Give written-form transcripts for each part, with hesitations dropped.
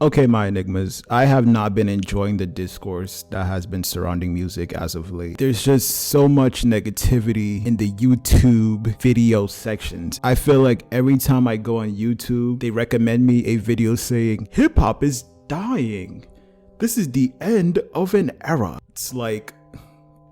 Okay, my enigmas, I have not been enjoying the discourse that has been surrounding music as of late. There's just so much negativity in the YouTube video sections. I feel like every time I go on YouTube, they recommend me a video saying, hip hop is dying. This is the end of an era. It's like,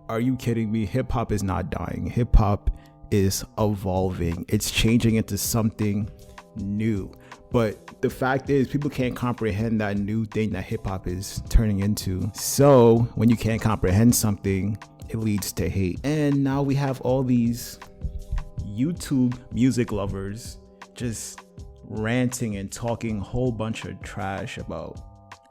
are you kidding me? Hip hop is not dying. Hip hop is evolving. It's changing into something new. But the fact is, people can't comprehend that new thing that hip hop is turning into. So when you can't comprehend something, it leads to hate. And now we have all these YouTube music lovers just ranting and talking a whole bunch of trash about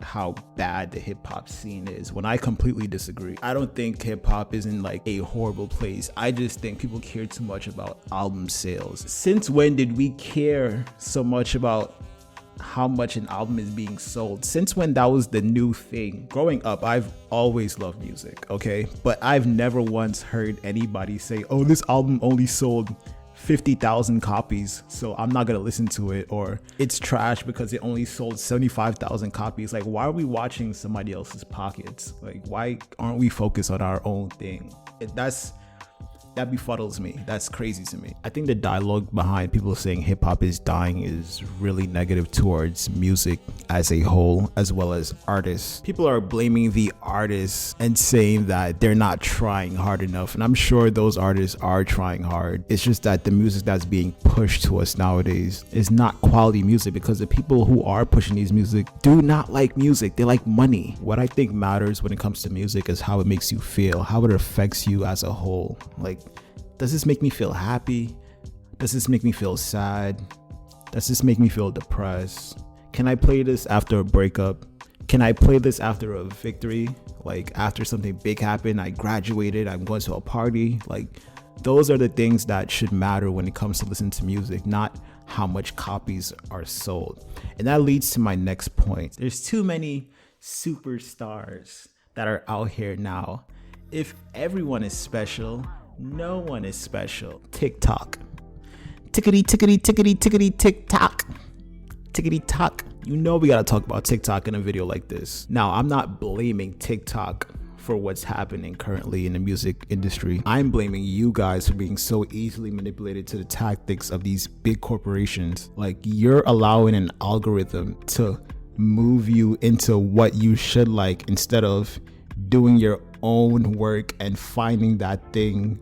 how bad the hip hop scene is, when I completely disagree. I don't think hip hop is in like a horrible place. I just think people care too much about album sales. Since when did we care so much about how much an album is being sold? Since when that was the new thing? Growing up, I've always loved music, okay? But I've never once heard anybody say, oh, this album only sold 50,000 copies, so I'm not gonna listen to it, or it's trash because it only sold 75,000 copies. Like, why are we watching somebody else's pockets? Like, why aren't we focused on our own thing? That befuddles me. That's crazy to me. I think the dialogue behind people saying hip hop is dying is really negative towards music as a whole, as well as artists. People are blaming the artists and saying that they're not trying hard enough. And I'm sure those artists are trying hard. It's just that the music that's being pushed to us nowadays is not quality music, because the people who are pushing these music do not like music. They like money. What I think matters when it comes to music is how it makes you feel, how it affects you as a whole. Like, does this make me feel happy? Does this make me feel sad? Does this make me feel depressed? Can I play this after a breakup? Can I play this after a victory? Like, after something big happened, I graduated, I'm going to a party. Like, those are the things that should matter when it comes to listening to music, not how much copies are sold. And that leads to my next point. There's too many superstars that are out here now. If everyone is special, no one is special. TikTok. Tickety, tickety, tickety, tickety, TikTok. Tickety tock. You know we gotta talk about TikTok in a video like this. Now, I'm not blaming TikTok for what's happening currently in the music industry. I'm blaming you guys for being so easily manipulated to the tactics of these big corporations. Like, you're allowing an algorithm to move you into what you should like, instead of doing your own work and finding that thing.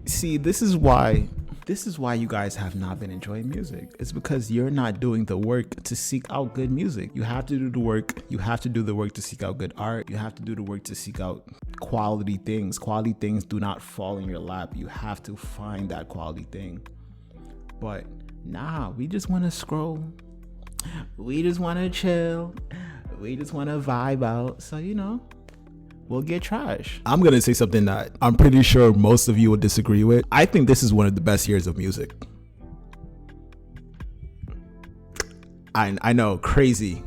See, this is why you guys have not been enjoying music. It's because you're not doing the work to seek out good music. You have to do the work. You have to do the work to seek out good art. You have to do the work to seek out quality things. Quality things do not fall in your lap. You have to find that quality thing. But nah, we just want to scroll. We just want to chill. We just want to vibe out. So, we'll get trash. I'm gonna say something that I'm pretty sure most of you will disagree with. I think this is one of the best years of music. I know, crazy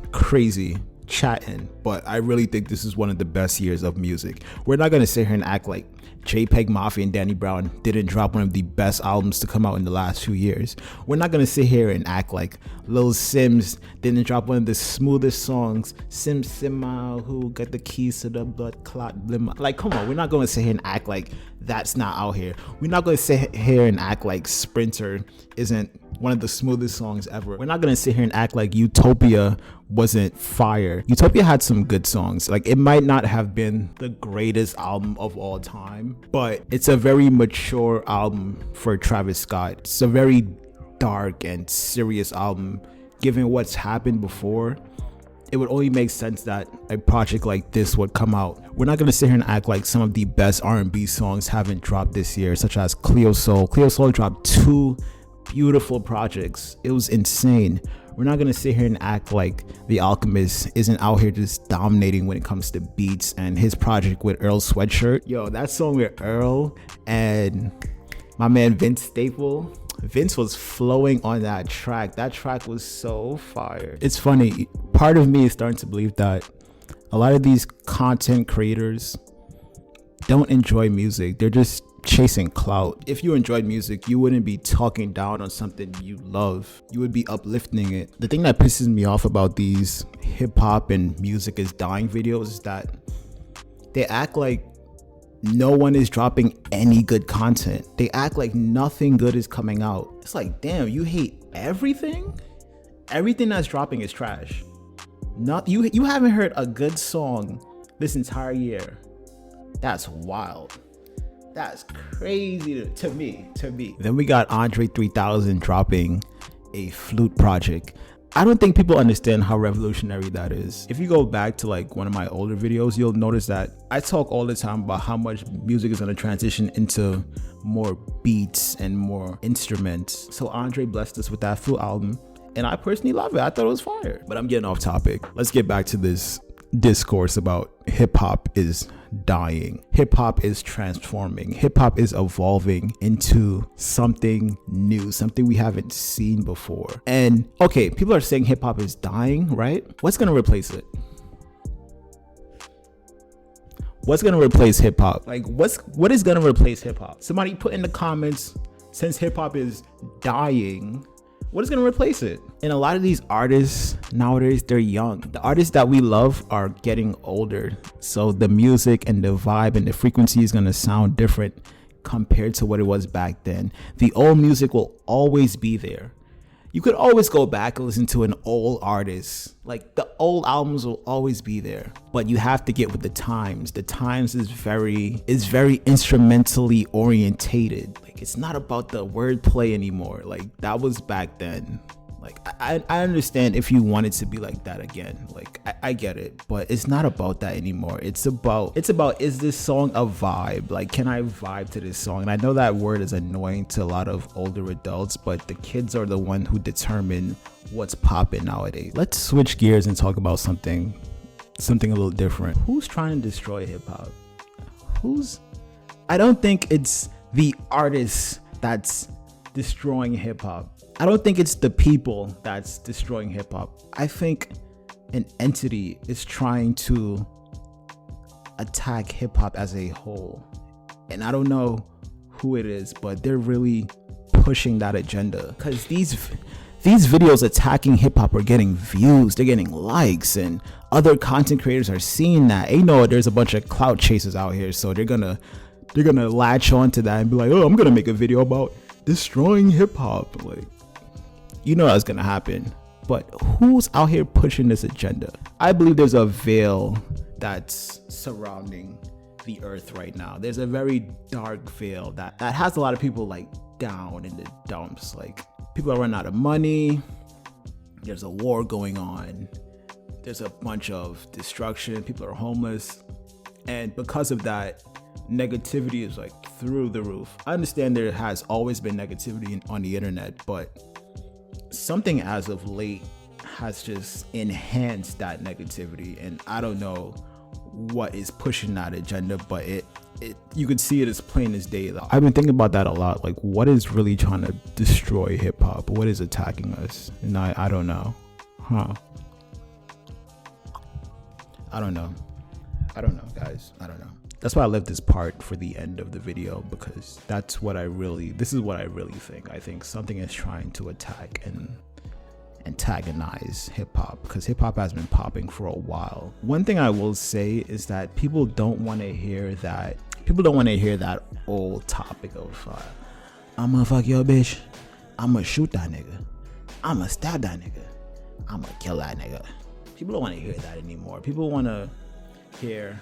chatting, but I really think this is one of the best years of music. We're not gonna sit here and act like JPEG Mafia and Danny Brown didn't drop one of the best albums to come out in the last few years. We're not gonna sit here and act like Lil Sims didn't drop one of the smoothest songs. Sima, who got the keys to the blood clot blimma. Like, come on, we're not gonna sit here and act like that's not out here. We're not gonna sit here and act like Sprinter isn't one of the smoothest songs ever. We're not gonna sit here and act like Utopia wasn't fire. Utopia had some good songs. Like, it might not have been the greatest album of all time, but it's a very mature album for Travis Scott. It's a very dark and serious album. Given what's happened before, it would only make sense that a project like this would come out. We're not gonna sit here and act like some of the best R&B songs haven't dropped this year, such as Cleo Sol. Cleo Sol dropped 2 beautiful projects. It was insane. We're not gonna sit here and act like The Alchemist isn't out here just dominating when it comes to beats, and his project with Earl Sweatshirt. Yo, that song with Earl and my man Vince Staple. Vince was flowing on that track. That track was so fire. It's funny. Part of me is starting to believe that a lot of these content creators don't enjoy music. They're just chasing clout. If you enjoyed music, you wouldn't be talking down on something you love. You would be uplifting it. The thing that pisses me off about these hip hop and music is dying videos is that they act like no one is dropping any good content. They act like nothing good is coming out. It's like, damn, you hate everything? Everything that's dropping is trash. You haven't heard a good song this entire year. That's wild. That's crazy to me. Then we got Andre 3000 dropping a flute project. I don't think people understand how revolutionary that is. If you go back to like one of my older videos, you'll notice that I talk all the time about how much music is going to transition into more beats and more instruments. So Andre blessed us with that flute album, and I personally love it. I thought it was fire. But I'm getting off topic. Let's get back to this discourse about hip hop is dying. Hip hop is transforming. Hip hop is evolving into something new, something we haven't seen before. And okay, people are saying hip hop is dying, right? What's going to replace it? What's going to replace hip hop? Like what is going to replace hip hop? Somebody put in the comments, since hip hop is dying, what is going to replace it? And a lot of these artists nowadays, they're young. The artists that we love are getting older. So the music and the vibe and the frequency is going to sound different compared to what it was back then. The old music will always be there. You could always go back and listen to an old artist. Like the old albums will always be there, but you have to get with the times. The times is very instrumentally orientated. Like it's not about the wordplay anymore. Like that was back then. Like I understand if you want it to be like that again. Like I get it, but it's not about that anymore. It's about is this song a vibe? Like can I vibe to this song? And I know that word is annoying to a lot of older adults, but the kids are the one who determine what's popping nowadays. Let's switch gears and talk about something a little different. Who's trying to destroy hip hop? I don't think it's the artist that's destroying hip hop. I don't think it's the people that's destroying hip hop. I think an entity is trying to attack hip hop as a whole. And I don't know who it is, but they're really pushing that agenda. Because these videos attacking hip hop are getting views, they're getting likes, and other content creators are seeing that. They know there's a bunch of clout chasers out here, so they're gonna latch on to that and be like, oh, I'm gonna make a video about destroying hip hop. Like, you know that's gonna happen. But who's out here pushing this agenda? I believe there's a veil that's surrounding the earth right now. There's a very dark veil that has a lot of people like down in the dumps. Like people are running out of money. There's a war going on. There's a bunch of destruction. People are homeless. And because of that, negativity is like through the roof. I understand there has always been negativity on the internet, but something as of late has just enhanced that negativity, and I don't know what is pushing that agenda, but it you could see it as plain as day. I've been thinking about that a lot. Like, what is really trying to destroy hip hop? What is attacking us? And I don't know. I don't know, guys. I don't know. That's why I left this part for the end of the video, because this is what I really think. I think something is trying to attack and antagonize hip hop, because hip hop has been popping for a while. One thing I will say is that people don't want to hear that old topic of I'ma fuck your bitch, I'ma shoot that nigga, I'ma stab that nigga, I'ma kill that nigga. People don't want to hear that anymore. People want to hear,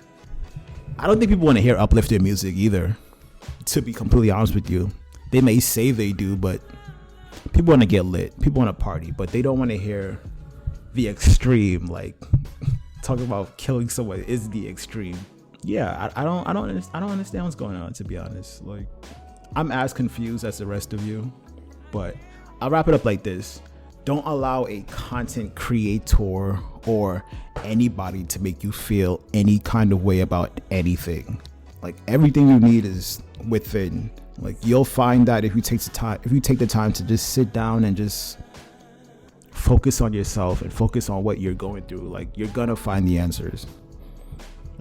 I don't think people want to hear uplifting music either, to be completely honest with you. They may say they do, but people want to get lit. People want to party, but they don't want to hear the extreme. Like, talking about killing someone is the extreme. Yeah, I don't understand what's going on, to be honest. Like, I'm as confused as the rest of you, but I'll wrap it up like this. Don't allow a content creator or anybody to make you feel any kind of way about anything. Like, everything you need is within. Like, you'll find that if you take the time to just sit down and just focus on yourself and focus on what you're going through, like, you're gonna find the answers.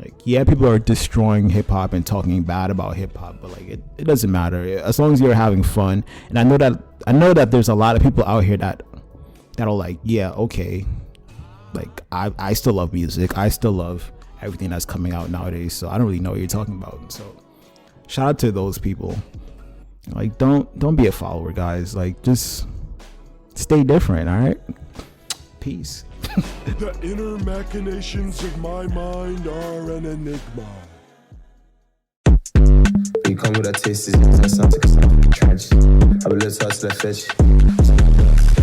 Like, yeah, people are destroying hip hop and talking bad about hip hop, but like it doesn't matter as long as you're having fun. And I know that there's a lot of people out here that'll like, yeah, okay, like I still love music, I still love everything that's coming out nowadays, so I don't really know what you're talking about. So shout out to those people. Like, don't be a follower, guys. Like, just stay different. All right, peace. The inner machinations of my mind are an enigma. You come with that taste, that sounds like a tragedy. I will let her to the fetch.